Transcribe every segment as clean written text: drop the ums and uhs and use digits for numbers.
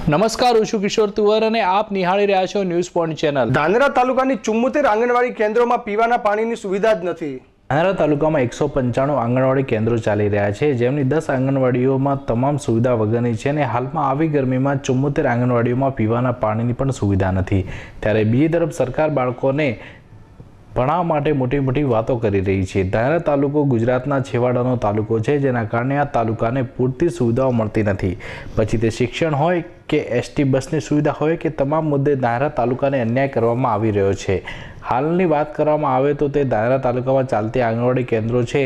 નમસ્કાર, હું છું કિશોર તુવર અને આપ નિહાળી રહ્યા છો ન્યૂઝ પોઈન્ટ ચેનલ। ધાનેરા તાલુકાની 74 આંગણવાડી કેન્દ્રોમાં પીવાના પાણીની સુવિધા જ નથી। ધાનેરા તાલુકામાં 195 આંગણવાડી કેન્દ્રો ચાલી રહ્યા છે, જેમની 10 આંગણવાડીઓમાં તમામ સુવિધા વગરની છે અને હાલમાં આવી ગરમીમાં 74 આંગણવાડીઓમાં પીવાના પાણીની પણ સુવિધા નથી। ત્યારે બીજી તરફ સરકાર બાળકોને ભણાવવા માટે મોટી મોટી વાતો કરી રહી છે। ધાનેરા તાલુકો ગુજરાતના છેવાડાનો તાલુકો છે, જેના કારણે આ તાલુકાને પૂરતી સુવિધાઓ મળતી નથી। પછી તે શિક્ષણ હોય કે એસટી બસની સુવિધા હોય કે તમામ મુદ્દે ધાનેરા તાલુકાને અન્યાય કરવામાં આવી રહ્યો છે। હાલની વાત કરવામાં આવે તો તે ધાનેરા તાલુકામાં ચાલતી આંગણવાડી કેન્દ્રો છે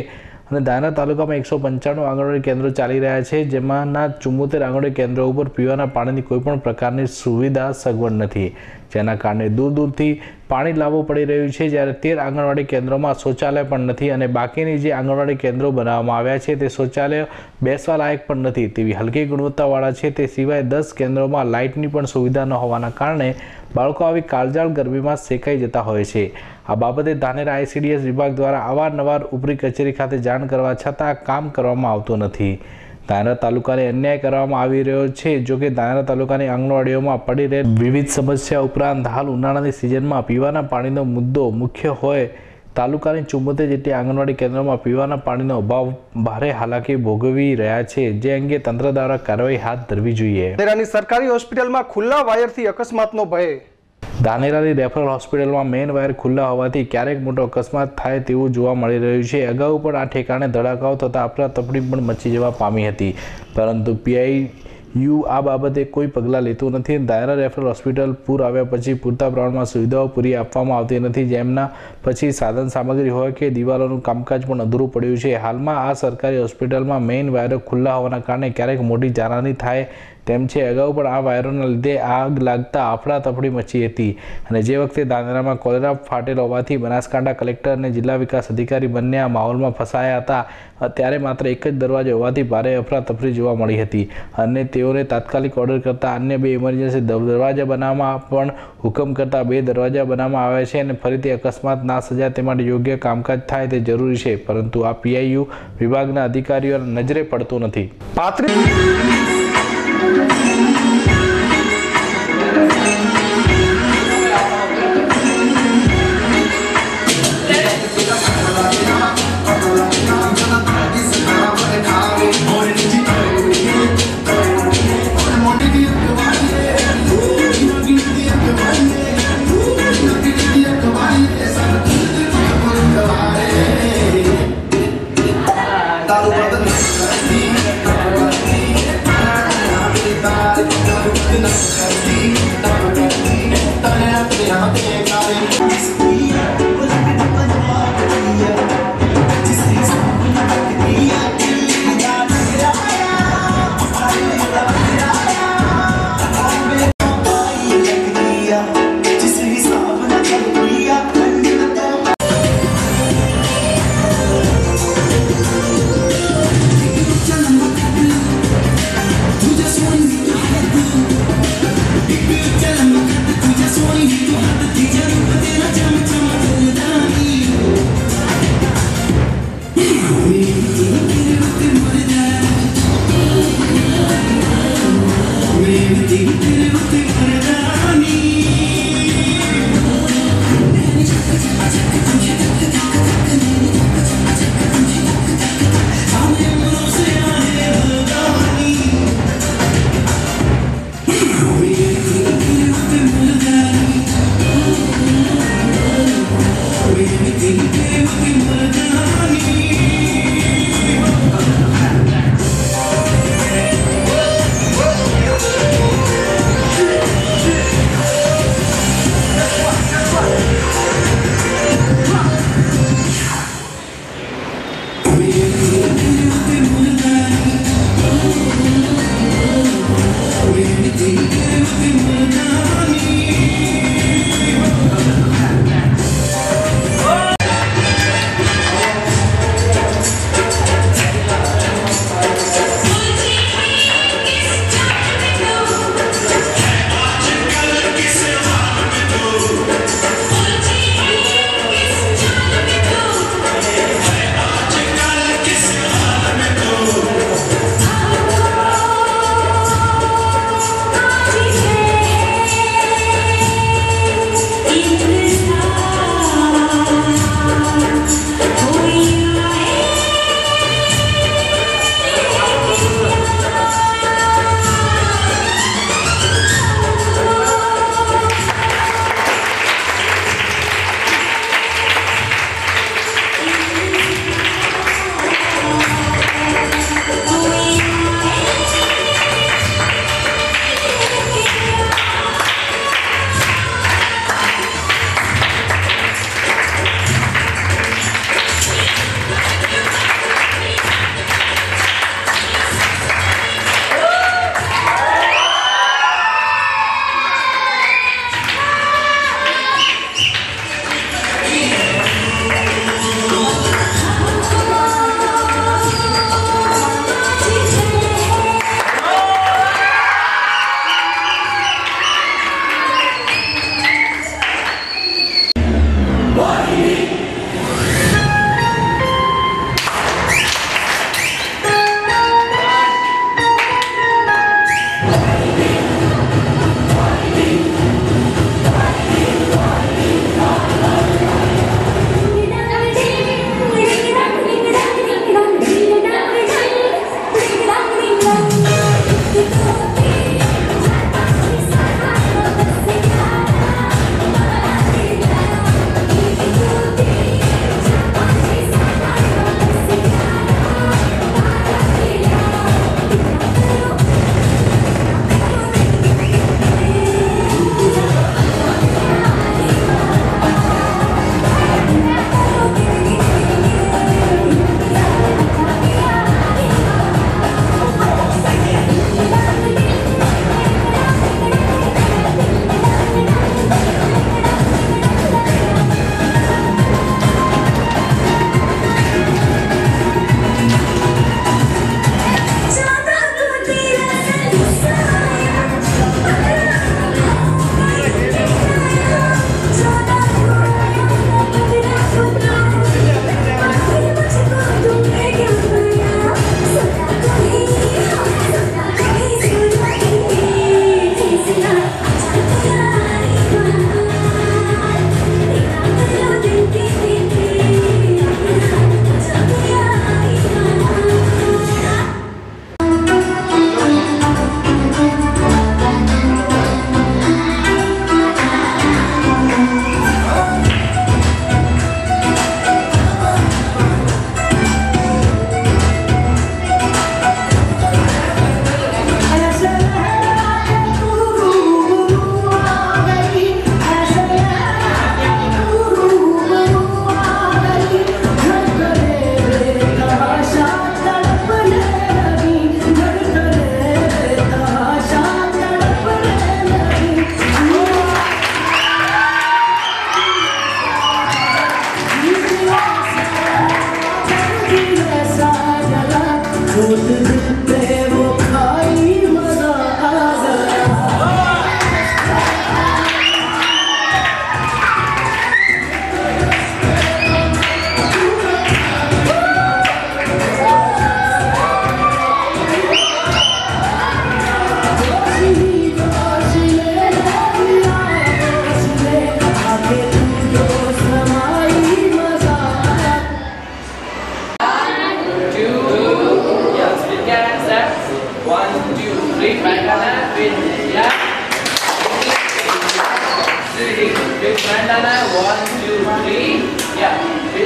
અને ધાનેરા તાલુકામાં 195 આંગણવાડી કેન્દ્રો ચાલી રહ્યા છે, જેમાંના 74 આંગણવાડી કેન્દ્રો ઉપર પીવાના પાણીની કોઈપણ પ્રકારની સુવિધા સગવડ નથી, જેના કારણે દૂર દૂરથી પાણી લાવવું પડી રહ્યું છે। જ્યારે 13 આંગણવાડી કેન્દ્રોમાં શૌચાલય પણ નથી અને બાકીની જે આંગણવાડી કેન્દ્રો બનાવવામાં આવ્યા છે તે શૌચાલય બેસવા લાયક પણ નથી, તેવી હલકી ગુણવત્તાવાળા છે। તે સિવાય 10 કેન્દ્રોમાં લાઇટની પણ સુવિધા ન હોવાના કારણે બાળકો આવી કાળઝાળ ગરમીમાં શેકાઈ જતા હોય છે। આ બાબતે ધાનેરા આઈસીડીએસ વિભાગ દ્વારા અવારનવાર ઉપરી કચેરી ખાતે જાણ કરવા છતાં કામ કરવામાં આવતું નથી। ધાનેરા તાલુકાને અન્યાય કરવામાં આવી રહ્યો છે। જોકે ધાનેરા તાલુકાની આંગણવાડીઓમાં પડી રહે વિવિધ સમસ્યા ઉપરાંત હાલ ઉનાળાની સિઝનમાં પીવાના પાણીનો મુદ્દો મુખ્ય હોય તાલુકાની 74 જેટલી આંગણવાડી કેન્દ્રોમાં પીવાના પાણીનો અભાવ ભારે હાલાકી ભોગવી રહ્યા છે, જે અંગે તંત્ર દ્વારા કાર્યવાહી હાથ ધરવી જોઈએ। ધાનેરાની સરકારી હોસ્પિટલમાં ખુલ્લા વાયરથી અકસ્માતનો ભય। ધાનેરાની રેફરલ હોસ્પિટલમાં મેઇન વાયર ખુલ્લા હોવાથી ક્યારેક મોટો અકસ્માત થાય તેવું જોવા મળી રહ્યું છે। અગાઉ પણ આ ઠેકાણે ધડાકાઓ થતાં અફરાતફરી પણ મચી જવા પામી હતી, પરંતુ પીઆઈયુ આ બાબતે કોઈ પગલાં લેતું નથી। ધાનેરા રેફરલ હોસ્પિટલ પૂર આવ્યા પછી પૂરતા પ્રમાણમાં સુવિધાઓ પૂરી આપવામાં આવતી નથી, જેમના પછી સાધન સામગ્રી હોય કે દિવાલોનું કામકાજ પણ અધૂરું પડ્યું છે। હાલમાં આ સરકારી હોસ્પિટલમાં મેઇન વાયરો ખુલ્લા હોવાના કારણે ક્યારેક મોટી જાનહાની થાય તેમ છે। અગાઉ પણ આ વાયરોના લીધે આગ લાગતા અફડાતફડી મચી હતી અને જે વખતે ધાનેરામાં કોલેરા ફાટેલ હોવાથી બનાસકાંઠા કલેક્ટર અને જિલ્લા વિકાસ અધિકારી બંને આ માહોલમાં ફસાયા હતા, ત્યારે માત્ર એક જ દરવાજો હોવાથી ભારે અફરાતફરી જોવા મળી હતી અને તેઓને તાત્કાલિક ઓર્ડર કરતા અન્ય 2 ઇમરજન્સી દરવાજા બનાવવામાં પણ હુકમ કરતા 2 દરવાજા બનાવવામાં આવ્યા છે અને ફરીથી અકસ્માત ના સર્જાય તે માટે યોગ્ય કામકાજ થાય તે જરૂરી છે, પરંતુ આ પીઆઈયુ વિભાગના અધિકારીઓને નજરે પડતું નથી।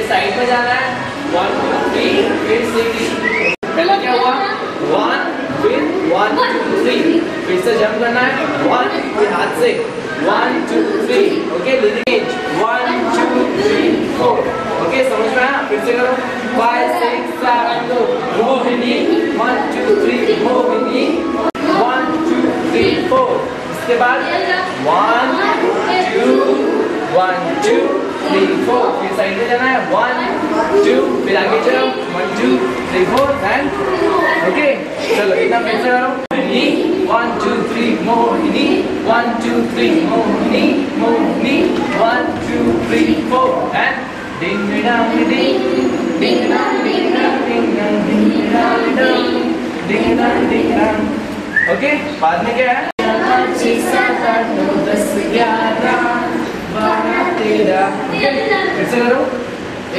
साइड में जाना है 1 2 3 फिर सीधी। पहला क्या हुआ 1 फिर 1 2 3 फिर से जंप करना है 1 फिर हाथ से 1 2 3 ओके लिंकेज 1 2 3 4 ओके समझ में आया। फिर से करो 5 6 7 2 मोहिनी 1 2 3 मोहिनी 1 2 3 4 इसके बाद 1 2 1 2 3 4 फिर साइड में जाना है 1 2 फिर आगे चलो 1 2 3 4 एंड ओके चलो इतना फिर से करो मोहिनी 1 2 3 मोहिनी 1 2 3 मोहिनी मोहिनी 1 2 3 4 एंड डिंग डंग डिंग डिंग डंग डिंग डंग डिंग डंग डिंग डंग डिंग डंग डिंग डंग ओके बाद में क्या है 6 7 8 9 10 11 12 13 फिर से करो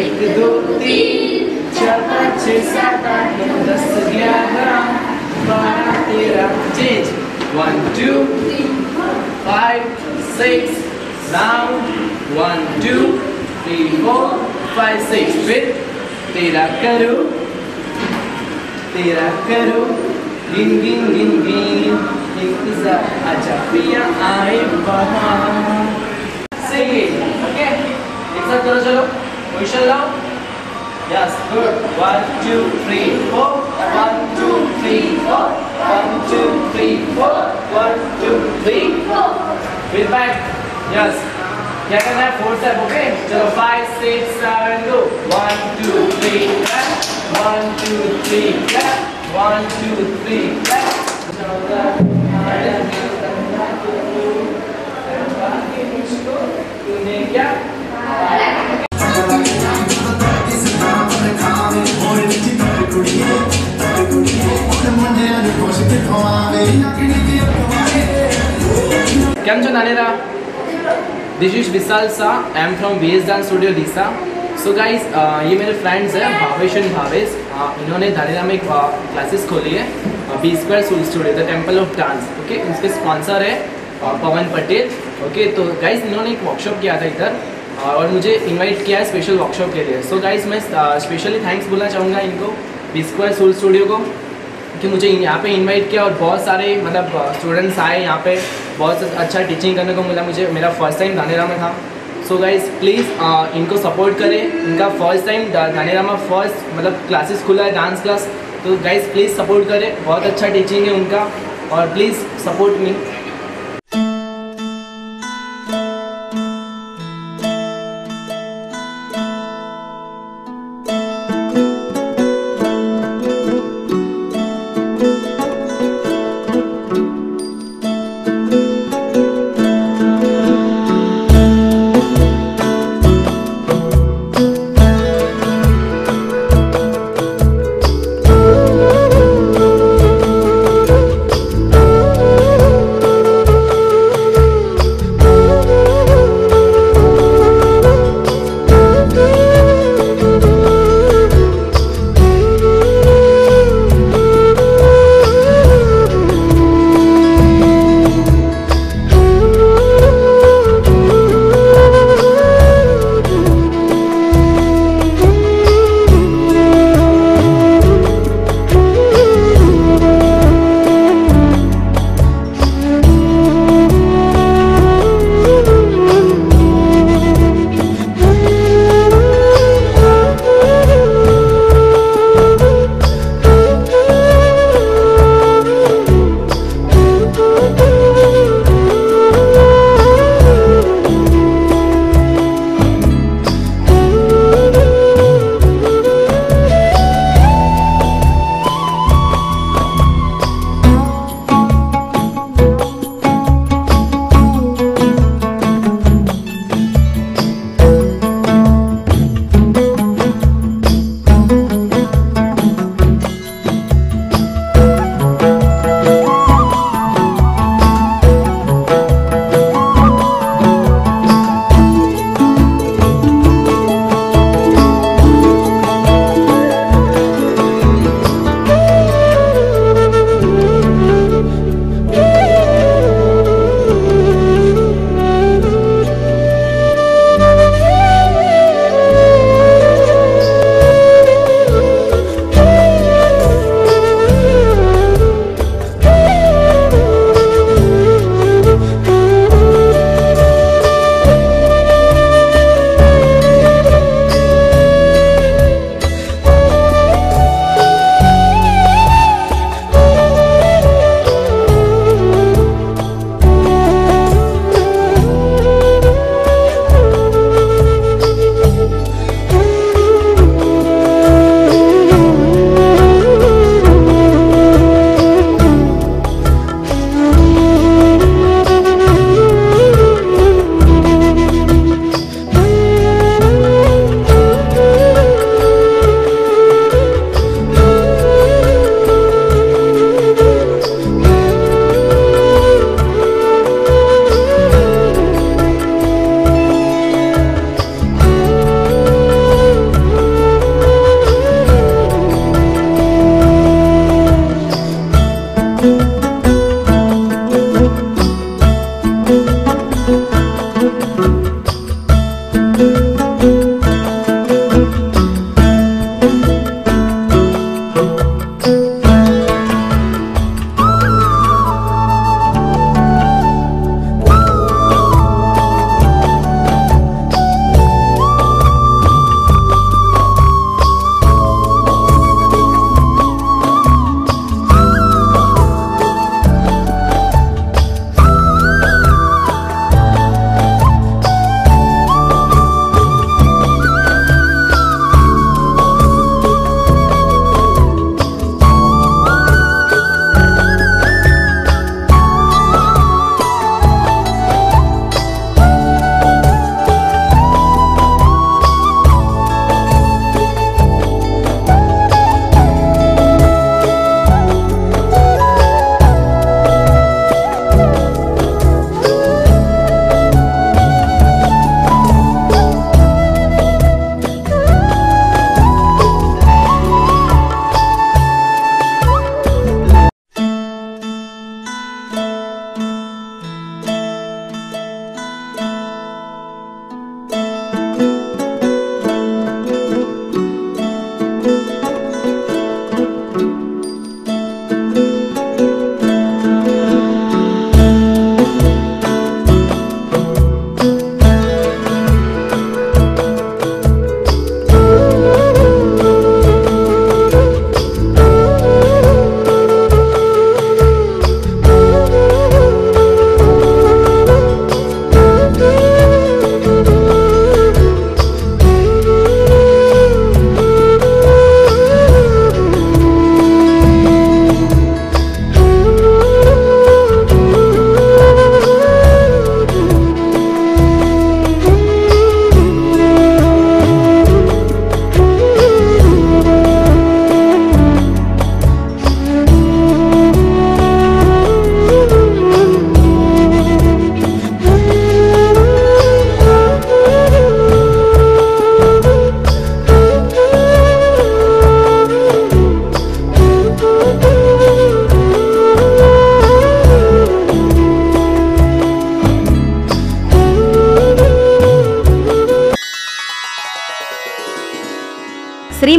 1 2 3 4 5 6 7 8 9 10 11 12 13 चेंज 1 2 5 6 down 1 2 3 4 5 6 फिर 13 करो गिन गिन गिन गिन इंतजार आजा पिया आए बहार Sing it, okay? एक साथ करो चलो क्वेश्चन लाओ यस गुड 1 2 3 4 1 2 3 4 1 2 3 4 1 2 3 4 फिर बैक यस क्या करना है 4 स्टेप ओके चलो 5 6 7 गो 1 2 3 clap 1 2 3 clap 1 2 3 clap तूने क्या કેમ છો નાનેરા this is Vishal Shah I am from VS dance studio लीसा सो गाइस ये मेरे फ्रेंड्स हैं भावेश एंड भावेश इन्होंने धानेरा में क्लासेस खोली है, B Square Soul Studio, the Temple of Dance. Okay, उसके स्पॉन्सर है पवन पटेल। ओके, तो गाइस इन्होंने एक वर्कशॉप किया था इधर और मुझे इनवाइट किया है स्पेशल वर्कशॉप के लिए। सो गाइस मैं स्पेशली थैंक्स बोलना चाहूँगा इनको, बी स्क्वायर सोल स्टूडियो को, कि मुझे यहाँ पे इनवाइट किया और बहुत सारे मतलब स्टूडेंट्स आए यहाँ पे, बहुत अच्छा टीचिंग करने को मिला मुझे। मेरा फर्स्ट टाइम धानेरा में था। सो गाइस प्लीज़ इनको सपोर्ट करें। इनका फर्स्ट टाइम धानेरा में फर्स्ट मतलब क्लासेस खुला है, डांस क्लास। तो गाइस प्लीज़ सपोर्ट करें, बहुत अच्छा टीचिंग है उनका, और please support me.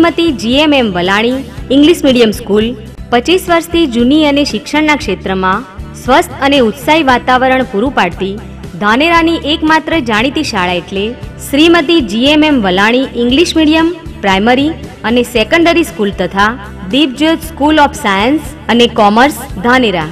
Shrimati GMM Valani English medium school 25 વર્ષથી જૂની અને શિક્ષણના ક્ષેત્રમાં સ્વસ્થ અને ઉત્સાહી વાતાવરણ પૂરું પાડતી ધાનેરાની એકમાત્ર જાણીતી શાળા એટલે Shrimati GMM Valani English medium primary અને સેકન્ડરી સ્કૂલ તથા દીપજ્યોત સ્કૂલ ઓફ સાયન્સ અને કોમર્સ ધાનેરા.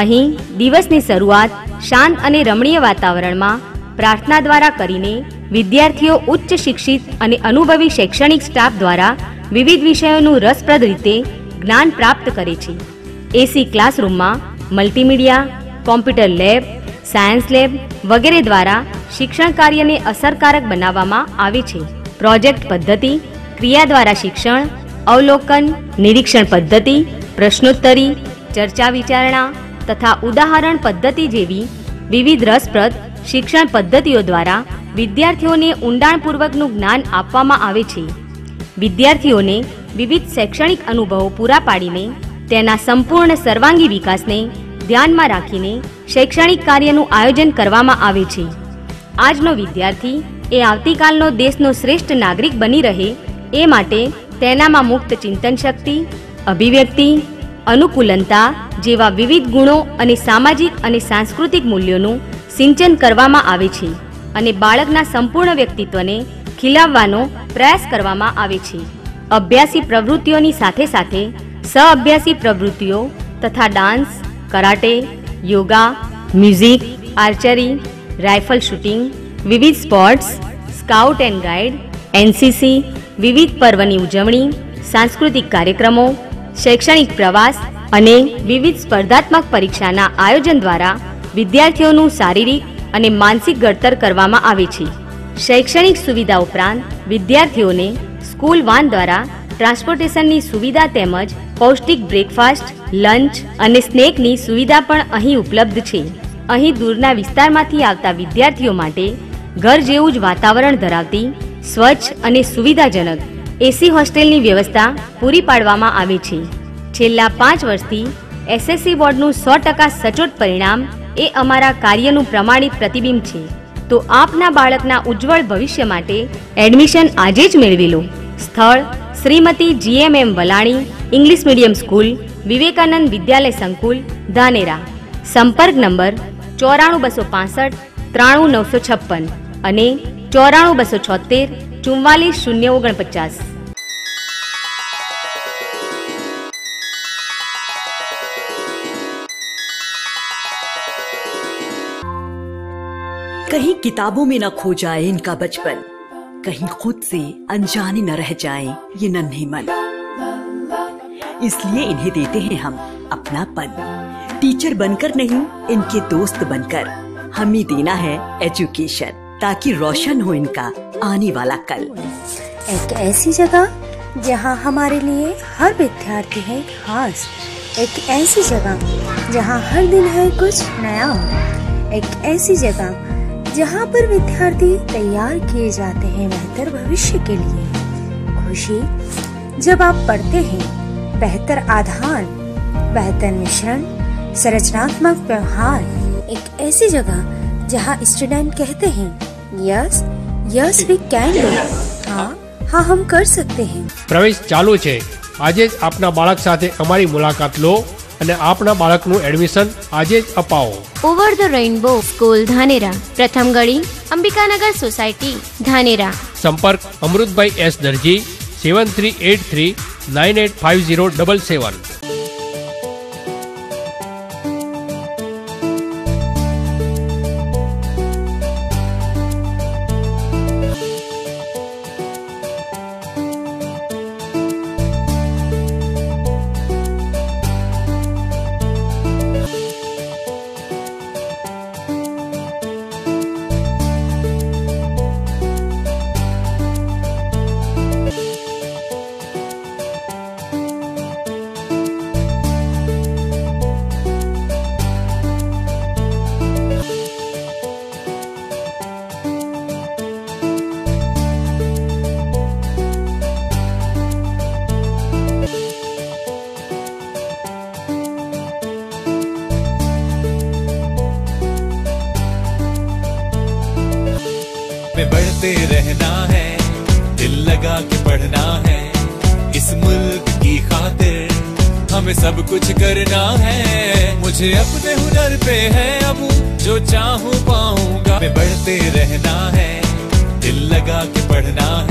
અહીં દિવસની શરૂઆત શાંત અને રમણીય વાતાવરણમાં પ્રાર્થના દ્વારા કરીને વિદ્યાર્થીઓ ઉચ્ચ શિક્ષિત અને અનુભવી શૈક્ષણિક સ્ટાફ દ્વારા વિવિધ વિષયોનું રસપ્રદ રીતે જ્ઞાન પ્રાપ્ત કરે છે. એસી ક્લાસરૂમમાં multimedia, computer lab, science lab વગેરે દ્વારા શિક્ષણ કાર્યને અસરકારક બનાવવામાં આવે છે. પ્રોજેક્ટ પદ્ધતિ, ક્રિયા દ્વારા શિક્ષણ, અવલોકન, નિરીક્ષણ પદ્ધતિ, પ્રશ્નોત્તરી, ચર્ચા વિચારણા તથા ઉદાહરણ પદ્ધતિ જેવી વિવિધ રસપ્રદ શિક્ષણ પદ્ધતિઓ દ્વારા વિદ્યાર્થીઓને ઊંડાણપૂર્વકનું જ્ઞાન આપવામાં આવે છે. વિદ્યાર્થીઓને વિવિધ શૈક્ષણિક અનુભવો પૂરા પાડીને તેના સંપૂર્ણ સર્વાંગી વિકાસને ધ્યાનમાં રાખીને શૈક્ષણિક કાર્યનું આયોજન કરવામાં આવે છે. આજનો વિદ્યાર્થી એ આવતીકાલનો દેશનો શ્રેષ્ઠ નાગરિક બની રહે એ માટે તેનામાં મુક્ત ચિંતન શક્તિ, અભિવ્યક્તિ, અનુકૂલનતા જેવા વિવિધ ગુણો અને સામાજિક અને સાંસ્કૃતિક મૂલ્યોનું સિંચન કરવામાં આવે છે અને બાળકના સંપૂર્ણ વ્યક્તિત્વને ખીલાવવાનો પ્રયાસ કરવામાં આવે છે. અભ્યાસી પ્રવૃત્તિઓની સાથે સાથે સહઅભ્યાસી પ્રવૃત્તિઓ તથા dance, karate, yoga, music, archery, rifle shooting, વિવિધ sports, scout and guide, NCC, વિવિધ પર્વની ઉજવણી, સાંસ્કૃતિક કાર્યક્રમો, શૈક્ષણિક પ્રવાસ અને વિવિધ સ્પર્ધાત્મક પરીક્ષાના આયોજન દ્વારા વિદ્યાર્થીઓનું શારીરિક અને માનસિક ઘડતર કરવામાં આવે છે. શૈક્ષણિક સુવિધા ઉપરાંત વિદ્યાર્થીઓને સ્કૂલ વાન દ્વારા ટ્રાન્સપોર્ટેશનની સુવિધા તેમજ પૌષ્ટિક બ્રેકફાસ્ટ, લંચ અને સ્નેકની સુવિધા પણ અહીં ઉપલબ્ધ છે. અહીં દૂરના વિસ્તારમાંથી આવતા વિદ્યાર્થીઓ માટે ઘર જેવું જ વાતાવરણ ધરાવતી સ્વચ્છ અને સુવિધાજનક એસી હોસ્ટેલની વ્યવસ્થા પૂરી પાડવામાં આવે છે. છેલ્લા 5 વર્ષથી SSC બોર્ડનું 100% સચોટ પરિણામ એ અમારા કાર્યનું પ્રમાણિત પ્રતિબિંબ છે. તો આપના બાળકના ઉજ્જવળ ભવિષ્ય માટે એડમિશન આજે જ મેળવી લો. સ્થળ Shrimati GMM Valani English medium school, Vivekanand Vidyalaya Sankul, Dhanera. સંપર્ક નંબર 94265 93956 અને 94276 44049. कहीं किताबों में न खो जाए इनका बचपन, कहीं खुद से अनजाने न रह जाए ये नन्हे मन. इसलिए इन्हें देते हैं हम अपनापन. टीचर बनकर नहीं, इनके दोस्त बनकर हमें देना है एजुकेशन, ताकि रोशन हो इनका आने वाला कल. एक ऐसी जगह जहां हमारे लिए हर विद्यार्थी है खास. एक ऐसी जगह जहां हर दिन है कुछ नया. एक ऐसी जगह जहाँ पर विद्यार्थी तैयार किए जाते हैं बेहतर भविष्य के लिए. खुशी जब आप पढ़ते हैं, बेहतर आधार, बेहतर मिश्रण, संरचनात्मक व्यवहार. एक ऐसी जगह जहाँ स्टूडेंट कहते हैं yes yes we can do. हाँ हाँ हम कर सकते हैं. પ્રવેશ ચાલુ છે. આજે જ આપના બાળક સાથે અમારી મુલાકાત લો અને આપના બાળકનું એડમિશન આજે જ અપાવો. Over the rainbow school Dhanera, પ્રથમ ગળી, અંબિકાનગર સોસાયટી, ધાનેરા. સંપર્ક અમૃતભાઈ S દરજી 7383 985077. में बढ़ते रहना है, दिल लगा के पढ़ना है, हमें सब कुछ करना है। मुझे अपने हुनर पे है अब, जो चाहूँ पाऊंगा। मैं बढ़ते रहना है, दिल लगा के पढ़ना है।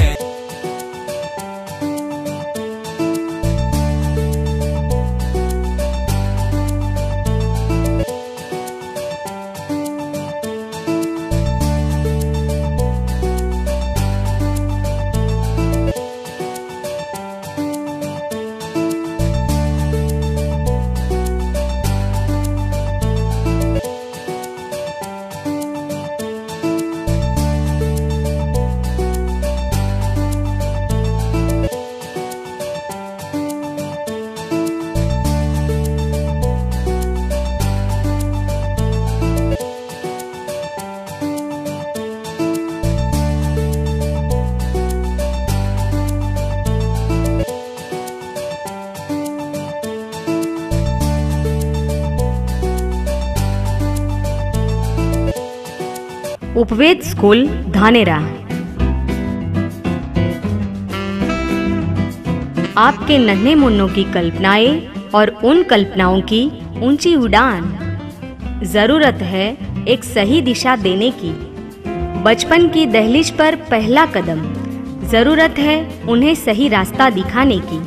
उपवेद स्कूल धानेरा। आपके नन्हे मुन्नों की कल्पनाएं और उन कल्पनाओं की ऊंची उड़ान। जरूरत है एक सही दिशा देने की। बचपन की दहलीज पर पहला कदम। जरूरत है उन्हें सही रास्ता दिखाने की।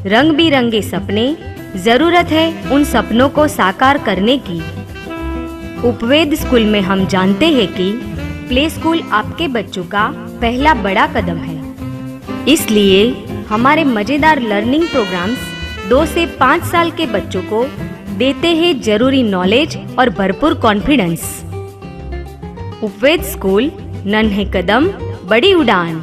रंग बिरंगे सपने। जरूरत है उन सपनों को साकार करने की। उपवेद स्कूल में हम जानते हैं कि प्ले स्कूल आपके बच्चों का पहला बड़ा कदम है। इसलिए हमारे मजेदार लर्निंग प्रोग्राम्स 2 से 5 साल के बच्चों को देते हैं जरूरी नॉलेज और भरपूर कॉन्फिडेंस। उपवेद स्कूल, नन्हे कदम बड़ी उड़ान।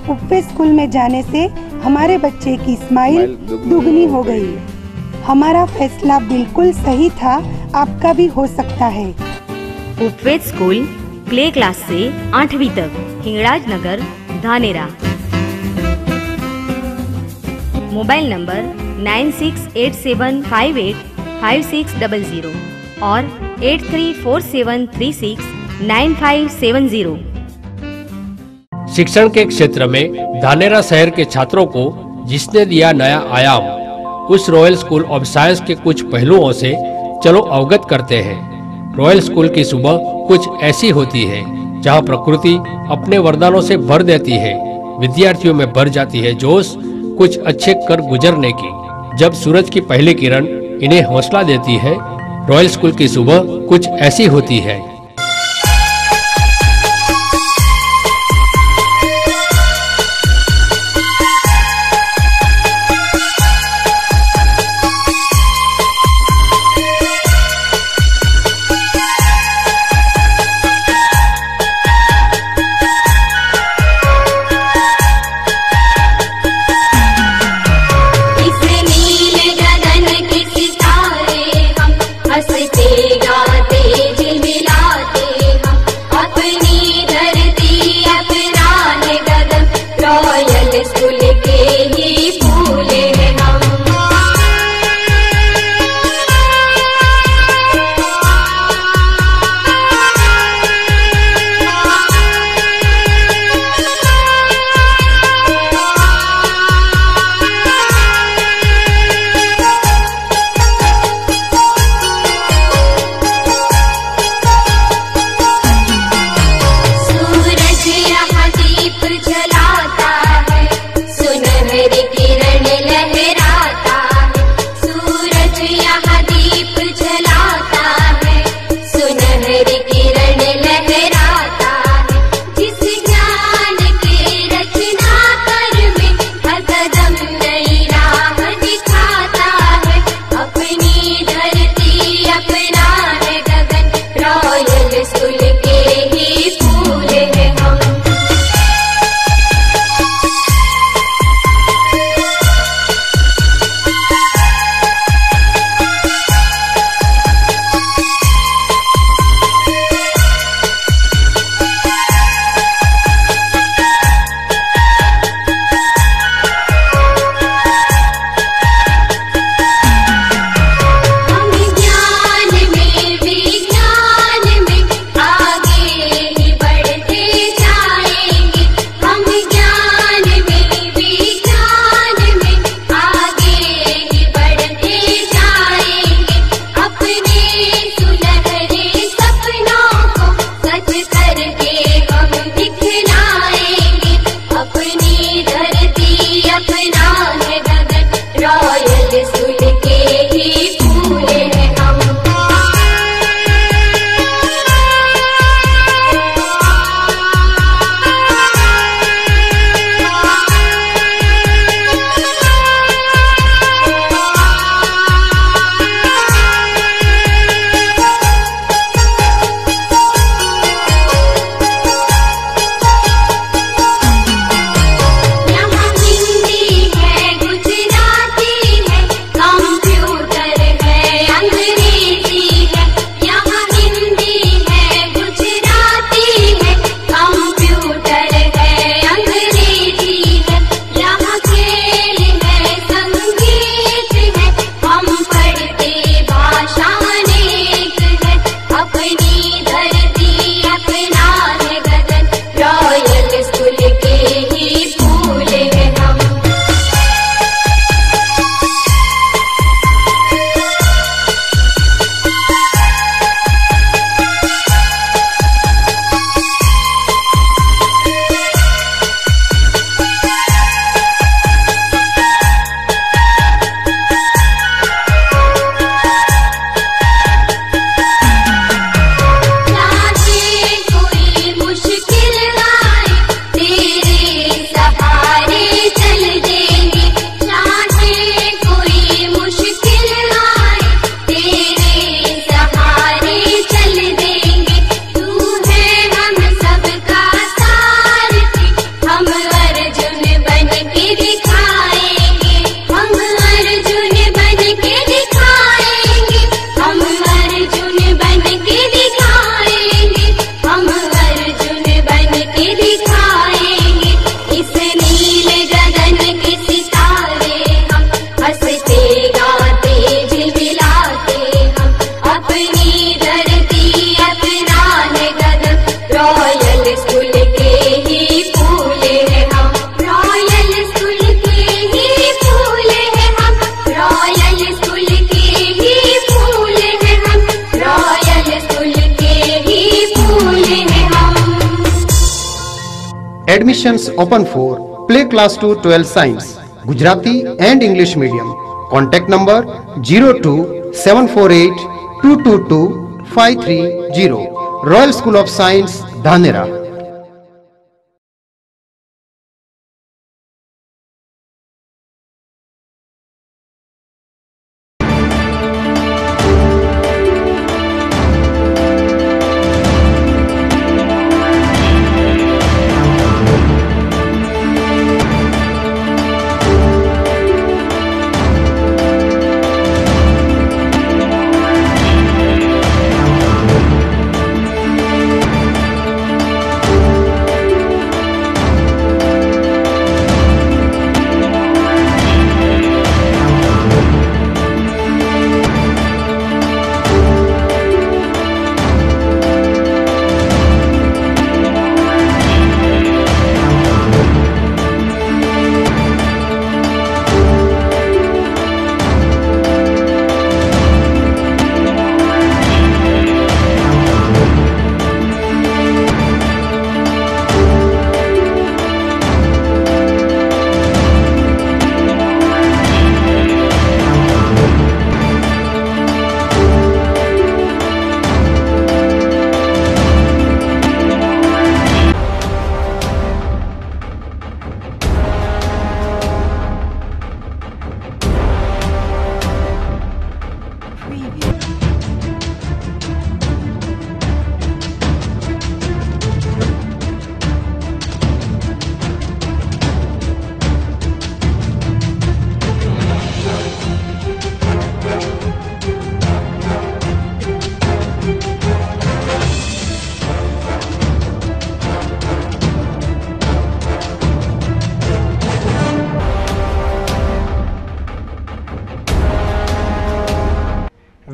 उपवेद स्कूल में जाने से हमारे बच्चे की स्माइल दुगनी हो गई। हमारा फैसला बिल्कुल सही था, आपका भी हो सकता है। उपवेद स्कूल प्ले क्लास से 8वीं तक, हिंगराज नगर, धानेरा। मोबाइल नंबर 9687585600 और 8347369570। शिक्षण के क्षेत्र में धानेरा शहर के छात्रों को जिसने दिया नया आयाम, उस रॉयल स्कूल ऑफ साइंस के कुछ पहलुओं से चलो अवगत करते हैं। रॉयल स्कूल की सुबह कुछ ऐसी होती है जहां प्रकृति अपने वरदानों से भर देती है। विद्यार्थियों में भर जाती है जोश कुछ अच्छे कर गुजरने की। जब सूरज की पहली किरण इन्हें हौसला देती है, रॉयल स्कूल की सुबह कुछ ऐसी होती है। हंसते गाते झिलमिला Admissions open for play class to 12 science, Gujarati and English medium. Contact number 02748 222 530. Royal School of Science, Dhanera.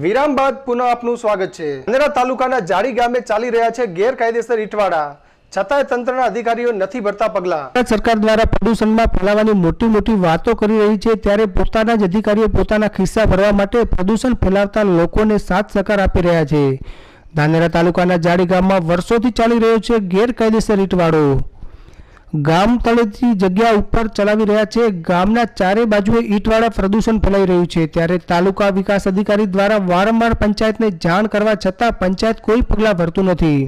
વિરામ બાદ પુનઃ આપનું સ્વાગત છે। ધાનેરા તાલુકાના જાડી ગામે ચાલી રહ્યા છે ગેરકાયદેસર ઈટવાડા, છતાંય તંત્રના અધિકારીઓ નથી ભરતા પગલાં। સરકાર દ્વારા પ્રદૂષણમાં ફેલાવાની મોટી મોટી વાતો કરી રહી છે, ત્યારે પોતાના જ અધિકારીઓ પોતાના ખિસ્સા ભરવા માટે પ્રદૂષણ ફેલાવતા લોકોને સાથ સહકાર આપી રહ્યા છે। ધાનેરા તાલુકાના જાડી ગામમાં વર્ષોથી ચાલી રહ્યો છે ગેરકાયદેસર ઈટવાડો। ગામ તળેથી જગ્યા ઉપર ચલાવી રહ્યા છે। ગામના ચારે બાજુએ ઈટવાડા પ્રદૂષણ ફેલાઈ રહ્યું છે, ત્યારે તાલુકા વિકાસ અધિકારી દ્વારા વારંવાર પંચાયતને જાણ કરવા છતાં પંચાયત કોઈ પગલાં ભરતું નથી।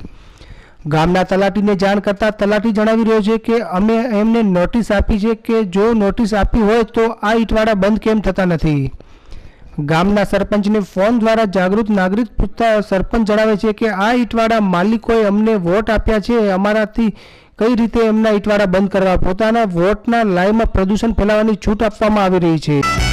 ગામના તલાટીને જાણ કરતા તલાટી જણાવી રહ્યો છે કે અમે એમને નોટિસ આપી છે કે જો નોટિસ આપી હોય તો આ ઈટવાડા બંધ કેમ થતા નથી। ગામના સરપંચને ફોન દ્વારા જાગૃત નાગરિક પૂછતા સરપંચ જણાવે છે કે આ ઈટવાડા માલિકોએ અમને વોટ આપ્યા છે, અમારાથી કઈ રીતે એમના ઈટવાડા બંધ કરવા, પોતાના વોટના લાઈમાં પ્રદૂષણ ફેલાવવાની છૂટ આપવામાં આવી રહી છે।